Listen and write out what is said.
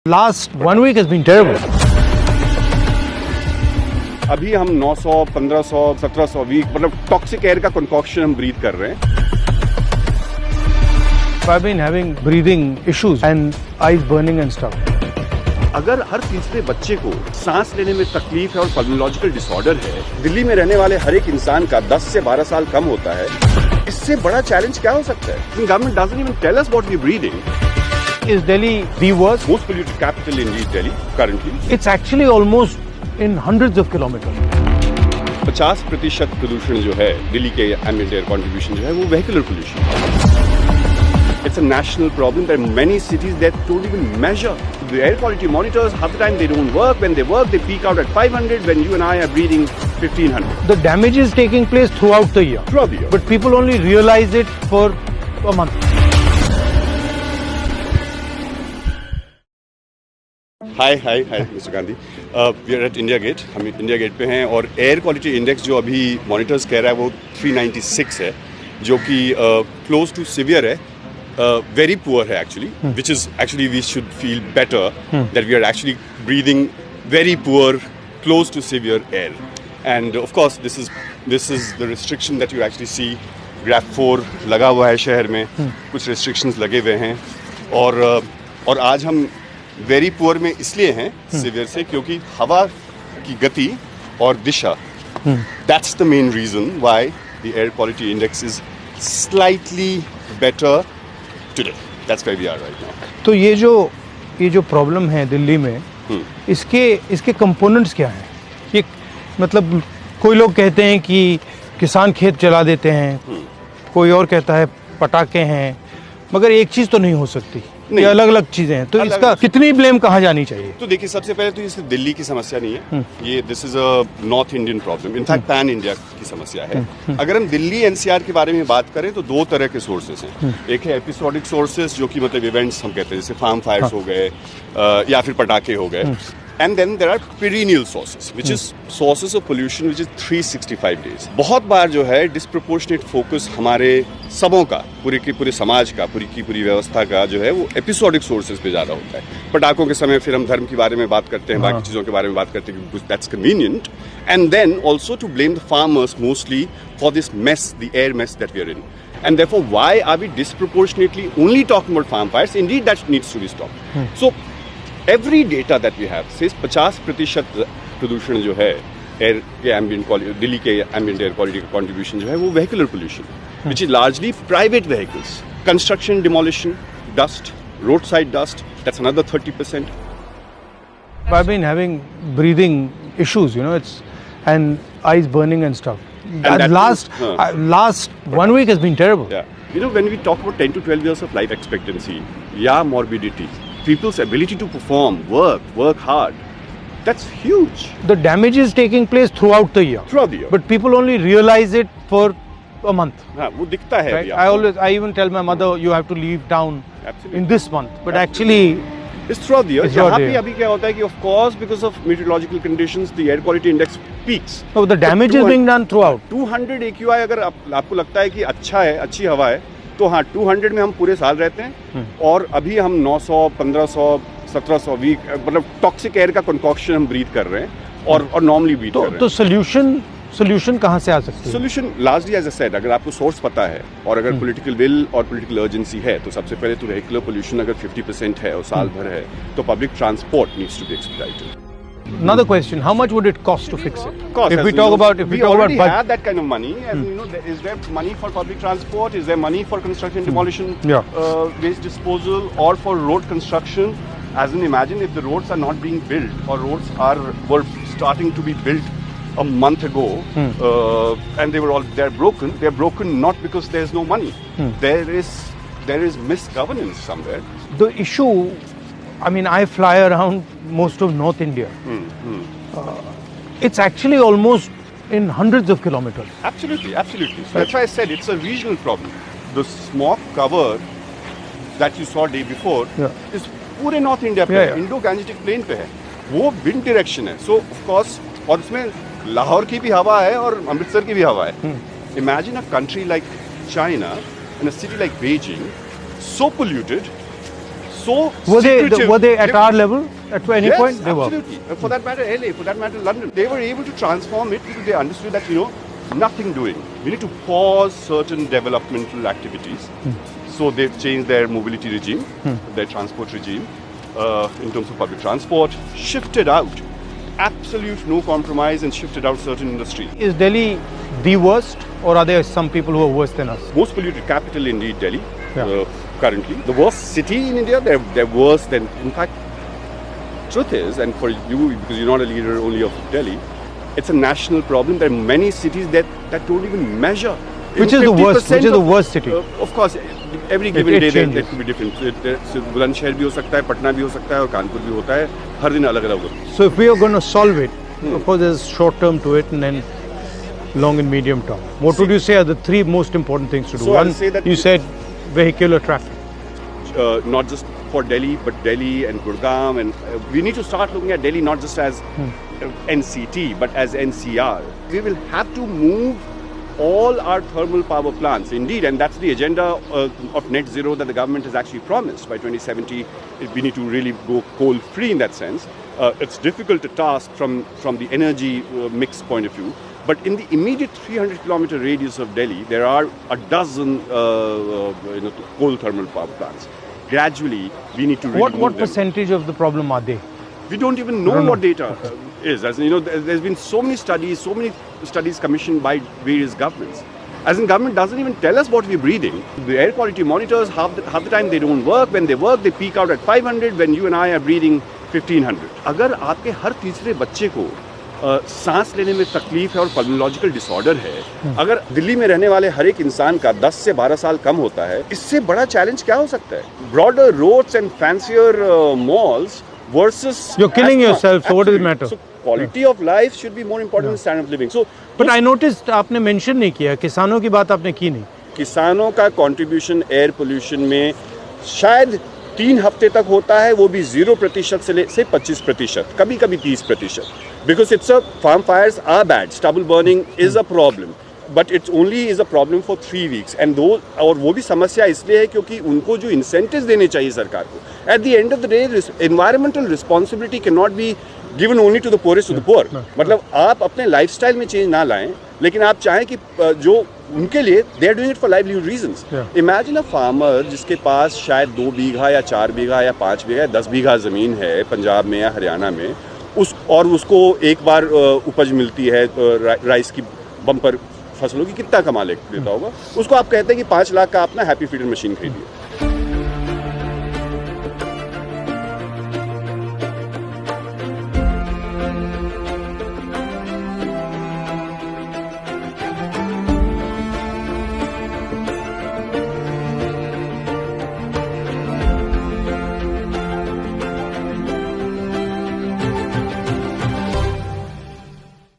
Last 1 week has been terrible. अभी हम 900, 1500, 1700 week मतलब टॉक्सिक एयर का कंकॉक्शन हम ब्रीथ कर रहे हैं. I've been having breathing issues and eyes burning and stuff. अगर हर तीसरे बच्चे को सांस लेने में तकलीफ है और पल्मोलॉजिकल डिसऑर्डर है, दिल्ली में रहने वाले हर एक इंसान का 10 से 12 साल कम होता है. इससे बड़ा चैलेंज क्या हो सकता है? Government doesn't even tell us what we breathing. Is Delhi the worst? Most polluted capital in East Delhi currently. It's actually almost in hundreds of kilometers. 50% प्रदूषण जो है दिल्ली के एम्बिएंट एयर कंट्रीब्यूशन जो है वो वेहिकुलर पोल्यूशन है. It's a national problem. There are many cities that don't even measure. The air quality monitors, half the time they don't work. When they work, they peak out at 500 when you and I are breathing 1500. The damage is taking place throughout the year. Throughout the year. But people only realize it for a month. Hi Mr Gandhi. We are at India Gate. हम India Gate पे हैं और air quality index जो अभी monitors कह रहा है वो 396 है, जो कि क्लोज टू सिवियर है. Very poor है actually, which is actually we should feel better that we are actually breathing very poor, close to severe air. And of course this is the restriction that you actually see. Graph 4 लगा हुआ है शहर में, कुछ restrictions लगे हुए हैं और आज हम वेरी पुअर में इसलिए हैं सिवियर से क्योंकि हवा की गति और दिशा, that's the main reason why the air quality index is slightly better today. That's why we are right now. तो ये जो प्रॉब्लम है दिल्ली में, इसके कंपोनेंट्स क्या हैं? ये मतलब कोई लोग कहते हैं कि किसान खेत जला देते हैं, कोई और कहता है पटाखे हैं, मगर एक चीज तो नहीं हो सकती. ये अलग अलग चीजें हैं. तो इसका कितनी ब्लेम कहाँ जानी चाहिए? तो देखिए, सबसे पहले तो ये सिर्फ दिल्ली की समस्या नहीं है. ये this is a north Indian problem. In fact pan India की समस्या है. अगर हम दिल्ली एनसीआर के बारे में बात करें तो दो तरह के सोर्सेस हैं. एक है एपिसोडिक सोर्सेस, जो कि मतलब इवेंट्स हम कहते हैं, जैसे फार्म फायर्स हो गए या फिर पटाखे हो गए. And then there are perennial sources, which is sources of pollution which is 365 days. बहुत बार जो है disproportionate focus हमारे सबों का, पूरे के पूरे समाज का, पूरी की पूरी व्यवस्था का जो है वो episodic sources पे ज़्यादा होता है. पटाखों के समय फिर हम धर्म के बारे में बात करते हैं, बाकी चीज़ों के बारे में बात करते हैं because that's convenient. And then also to blame the farmers mostly for this mess, the air mess that we are in. And therefore, why are we disproportionately only talking about farm fires? Indeed, that needs to be stopped. So every data that we have says 50% प्रदूषण जो है air के ambient quality, Delhi के ambient air quality का contribution जो है वो vehicular pollution, which is largely private vehicles, construction, demolition, dust, road side dust, that's another 30%. I've been having breathing issues, and eyes burning and stuff. And last 1 week has been terrible. Yeah. When we talk about 10 to 12 years of life expectancy, morbidity, people's ability to perform, work hard, that's huge. The damage is taking place throughout the year. But people only realize it for a month. हाँ, वो दिखता है. Right? I even tell my mother, you have to leave town in this month. But actually, it's throughout the year. यहाँ पे अभी क्या होता है कि of course because of meteorological conditions, the air quality index peaks. So the damage is being done throughout. 200 AQI अगर आपको लगता है कि अच्छा है, अच्छी हवा है, तो हाँ 200 में हम पूरे साल रहते हैं. और अभी हम 900, 1500, 1700 वीक मतलब टॉक्सिक एयर का कंकॉक्शन हम ब्रीथ कर रहे हैं और नॉर्मली ब्रीथ कर रहे हैं. तो सोल्यूशन कहाँ से आ सकती है? Solution largely as I said, अगर आपको सोर्स पता है और अगर पॉलिटिकल विल और पॉलिटिकल अर्जेंसी है, तो सबसे पहले तो वेहिकुलर पोल्यूशन अगर 50% है और साल भर है, तो public transport needs to be expedited. Another question: how much would it cost to fix it? Cost, if we talk about have that kind of money, and is there money for public transport? Is there money for construction, demolition, waste disposal, or for road construction? As in, imagine if the roads are not being built, or were starting to be built a month ago, and they're broken. They're broken not because there's no money. There is misgovernance somewhere. The issue, I mean, I fly around most of North India. It's actually almost in hundreds of kilometers. Absolutely. So that's why I said it's a regional problem. The smog cover that you saw day before is पूरे north India पे, Indo Gangetic plane पे है. वो wind direction है. सो of course, और उसमें लाहौर की भी हवा है और अमृतसर की भी हवा है. Imagine a country like China and a city like Beijing, so polluted, so Were they at They- our level at any yes, point? They were. absolutely. For that matter, LA, for that matter, London. They were able to transform it because they understood that, nothing doing. We need to pause certain developmental activities. So they've changed their mobility regime, their transport regime, in terms of public transport, shifted out, absolute no compromise, and shifted out certain industries. Is Delhi the worst, or are there some people who are worse than us? Most polluted capital indeed, Delhi, Yeah. currently. The worst city in India, they're worse than, in fact, truth is, and for you, because you're not a leader only of Delhi, it's a national problem. There are many cities that don't even measure. Which is the worst? Which is the worst city? Of course, every given it day there changes. could be different. Bulandshahr भी हो सकता है, पटना भी हो सकता है, और कानपुर भी होता है. हर दिन अलग-अलग होता है. So if we are going to solve it, of course there's short term to it and then long and medium term. What would you say are the three most important things to do? So I'll One, say that you said vehicular traffic. Not just for Delhi, but Delhi and Gurgaon, and we need to start looking at Delhi not just as NCT, but as NCR. We will have to move all our thermal power plants, indeed, and that's the agenda of net zero that the government has actually promised. By 2070, we need to really go coal-free in that sense. It's difficult to task from the energy mix point of view. But in the immediate 300-kilometer radius of Delhi, there are a dozen coal thermal power plants. Gradually, we need to really move What them. percentage of the problem are they? We don't even know what data is. As there's been so many studies commissioned by various governments. As in, government doesn't even tell us what we're breathing. The air quality monitors, half the time they don't work. When they work, they peak out at 500. When you and I are breathing 1500. अगर आपके हर तीसरे बच्चे को सांस लेने में तकलीफ है और पल्मोलॉजिकल डिसऑर्डर है, अगर दिल्ली में रहने वाले हर एक इंसान का 10 से 12 साल कम होता है, इससे बड़ा चैलेंज क्या हो सकता है? Broader roads and fancier malls versus You're killing asthma. yourself, so what does it matter? So quality of life should be more important than standard of living. So But I noticed आपने mention नहीं किया, किसानों की बात आपने की नहीं. किसानों का कंट्रीब्यूशन एयर पोल्यूशन में शायद 3 हफ्ते तक होता है, वो भी 0% से 25%, कभी कभी 30%. Because it's a farm fires are bad, stubble burning is a problem. But it only is a problem for 3 weeks. And और वो भी समस्या इसलिए है क्योंकि उनको जो incentives देने चाहिए सरकार को. At the end of the day, environmental responsibility cannot be given only to the poorest of the poor. मतलब आप अपने lifestyle में change ना लाएं, लेकिन आप चाहें कि जो उनके लिए they are doing it for livelihood reasons. Imagine a farmer जिसके पास शायद 2 बीघा या 4 बीघा या 5 बीघा या 10 बीघा ज़मीन है पंजाब में या हरियाणा में, और उसको एक बार उपज मिलती है राइस की बम्पर फसलों की, कितना कमा लेता होगा? उसको आप कहते हैं कि 5 लाख का अपना हैप्पी फीडर मशीन खरीदिए.